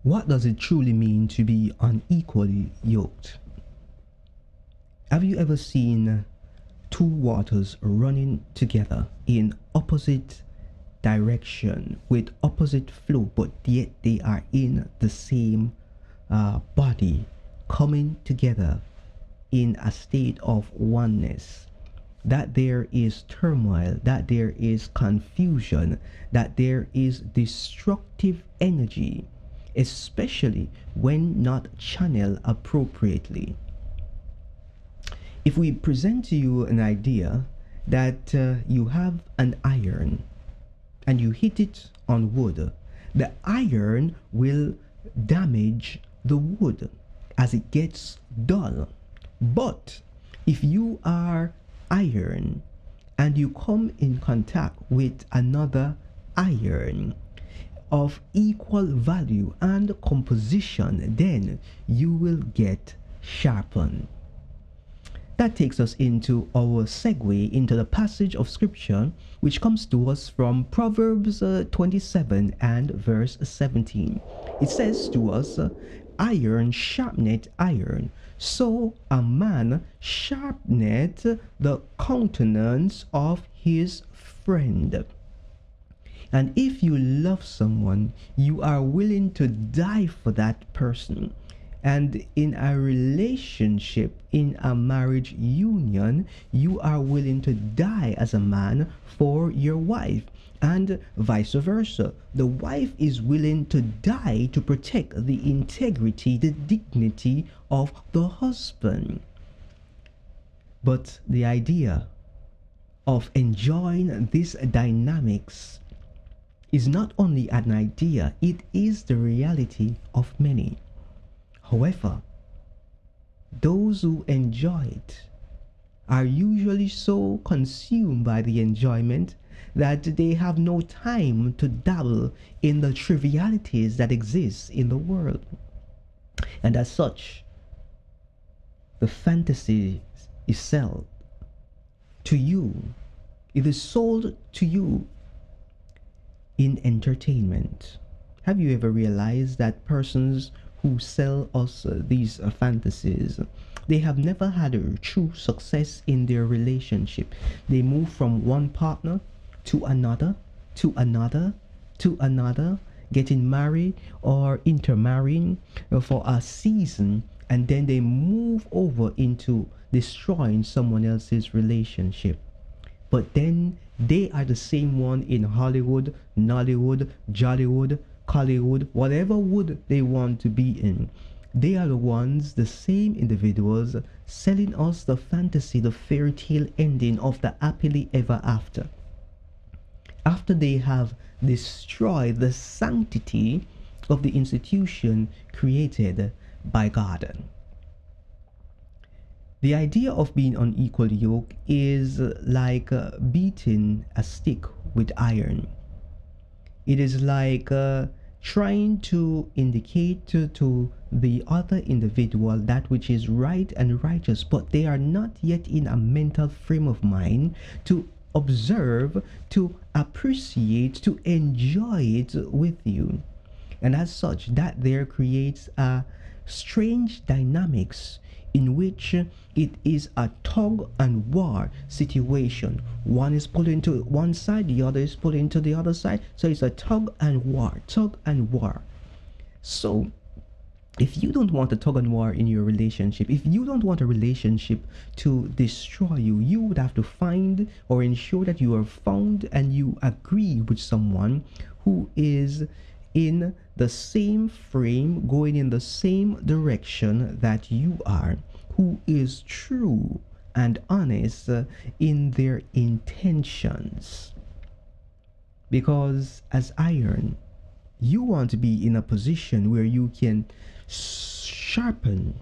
What does it truly mean to be unequally yoked? Have you ever seen two waters running together in opposite direction with opposite flow, but yet they are in the same body, coming together in a state of oneness? That there is turmoil, that there is confusion, that there is destructive energy, especially when not channeled appropriately. If we present to you an idea that you have an iron and you hit it on wood, the iron will damage the wood as it gets dull. But if you are iron and you come in contact with another iron of equal value and composition, then you will get sharpened. That takes us into our segue into the passage of scripture which comes to us from Proverbs 27 and verse 17. It says to us, iron sharpeneth iron, so a man sharpeneth the countenance of his friend. And if you love someone, you are willing to die for that person. And in a relationship, in a marriage union, you are willing to die as a man for your wife, and vice versa. The wife is willing to die to protect the integrity, the dignity of the husband. But the idea of enjoying these dynamics is not only an idea, it is the reality of many. However, those who enjoy it are usually so consumed by the enjoyment that they have no time to dabble in the trivialities that exist in the world. And as such, the fantasy is sold to you. It is sold to you in entertainment. Have you ever realized that persons who sell us these fantasies, they have never had a true success in their relationship? They move from one partner to another, to another, to another, getting married or intermarrying for a season, and then they move over into destroying someone else's relationship. But then they are the same one in Hollywood, Nollywood, Jollywood, Collywood, whatever wood they want to be in. They are the ones, the same individuals, selling us the fantasy, the fairy tale ending of the happily ever after. After they have destroyed the sanctity of the institution created by God. The idea of being unequally yoked is like beating a stick with iron. It is like trying to indicate to the other individual that which is right and righteous, but they are not yet in a mental frame of mind to observe, to appreciate, to enjoy it with you. And as such, that there creates a strange dynamics in which it is a tug and war situation. One is pulled into one side, the other is pulled into the other side. So it's a tug and war, tug and war. So if you don't want a tug and war in your relationship, if you don't want a relationship to destroy you, you would have to find or ensure that you are found and you agree with someone who is in the same frame, going in the same direction that you are, who is true and honest in their intentions. Because as iron, you want to be in a position where you can sharpen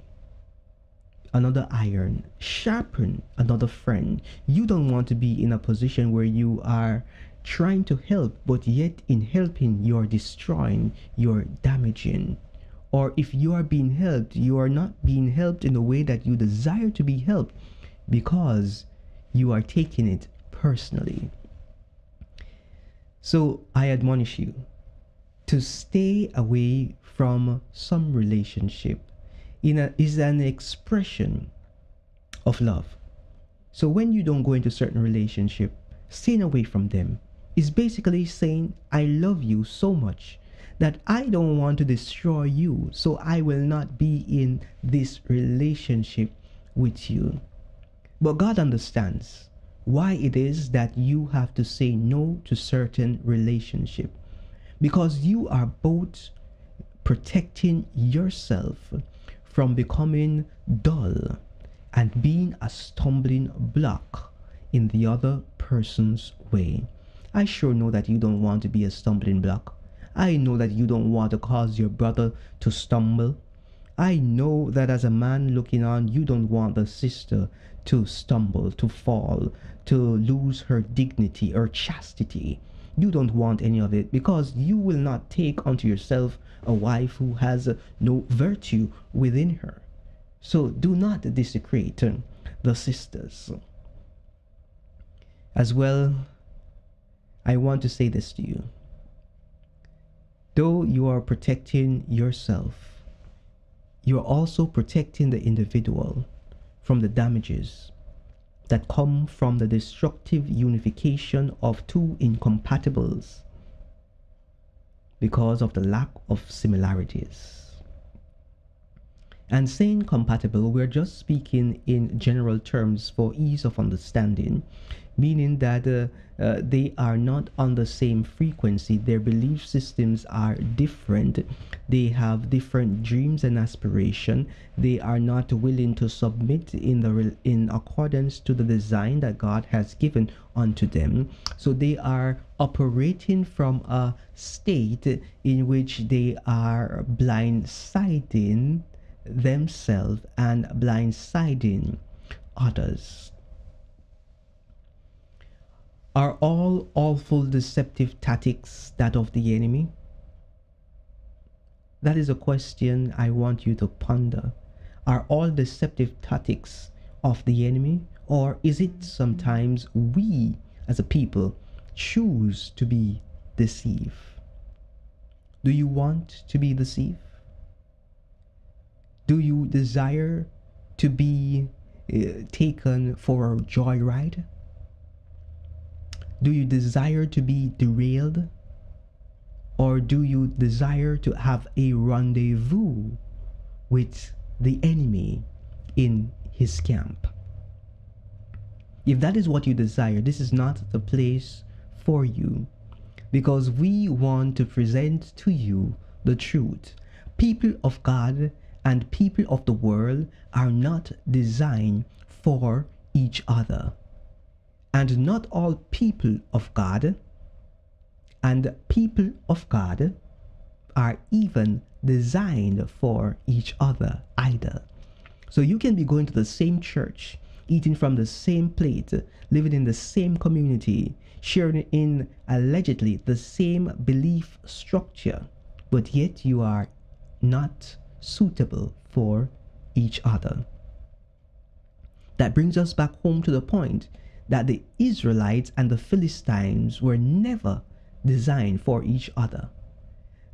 another iron, sharpen another friend. You don't want to be in a position where you are trying to help, but yet in helping you're destroying, you're damaging. Or if you are being helped, you are not being helped in the way that you desire to be helped because you are taking it personally. So I admonish you, To stay away from some relationship is an expression of love. So when you don't go into certain relationship, staying away from them is basically saying, I love you so much that I don't want to destroy you, so I will not be in this relationship with you. But God understands why it is that you have to say no to certain relationship, because you are both protecting yourself from becoming dull and being a stumbling block in the other person's way. I sure know that you don't want to be a stumbling block. I know that you don't want to cause your brother to stumble. I know that as a man looking on, you don't want the sister to stumble, to fall, to lose her dignity or chastity. You don't want any of it, because you will not take unto yourself a wife who has no virtue within her. So do not desecrate the sisters. As well, I want to say this to you. Though you are protecting yourself, you are also protecting the individual from the damages that come from the destructive unification of two incompatibles because of the lack of similarities. And saying compatible, we're just speaking in general terms for ease of understanding, meaning that they are not on the same frequency. Their belief systems are different. They have different dreams and aspiration. They are not willing to submit in accordance to the design that God has given unto them. So they are operating from a state in which they are blindsiding themselves and blindsiding others. Are all awful deceptive tactics that of the enemy? That is a question I want you to ponder. Are all deceptive tactics of the enemy, or is it sometimes we as a people choose to be deceived? Do you want to be deceived? Do you desire to be taken for a joyride? Do you desire to be derailed? Or do you desire to have a rendezvous with the enemy in his camp? If that is what you desire, this is not the place for you, because we want to present to you the truth. People of God and people of the world are not designed for each other. And not all people of God and people of God are even designed for each other either. So you can be going to the same church, eating from the same plate, living in the same community, sharing in allegedly the same belief structure, but yet you are not suitable for each other. That brings us back home to the point that the Israelites and the Philistines were never designed for each other.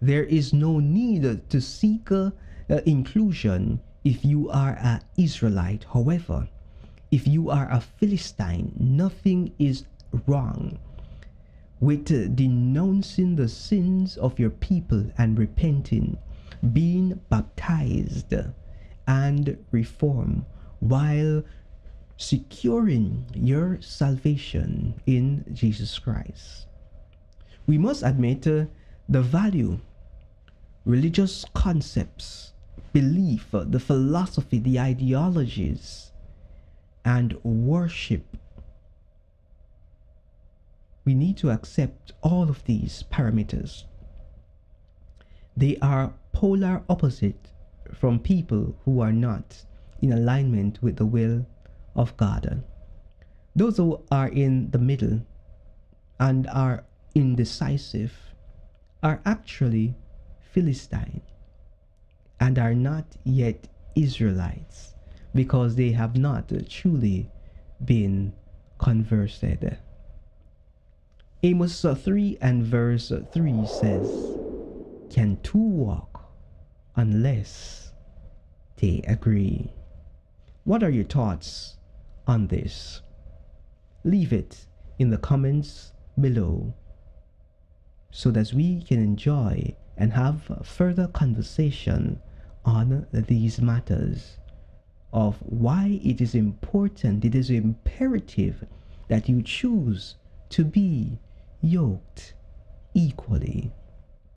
There is no need to seek inclusion if you are an Israelite. However, if you are a Philistine, nothing is wrong with denouncing the sins of your people and repenting, being baptized and reformed, while securing your salvation in Jesus Christ. We must admit the value, religious concepts, belief, the philosophy, the ideologies, and worship. We need to accept all of these parameters. They are polar opposite from people who are not in alignment with the will of God. Those who are in the middle and are indecisive are actually Philistine and are not yet Israelites, because they have not truly been converted. Amos 3 and verse 3 says, can two walk unless they agree? What are your thoughts on this? Leave it in the comments below so that we can enjoy and have further conversation on these matters of why it is important, it is imperative that you choose to be yoked equally.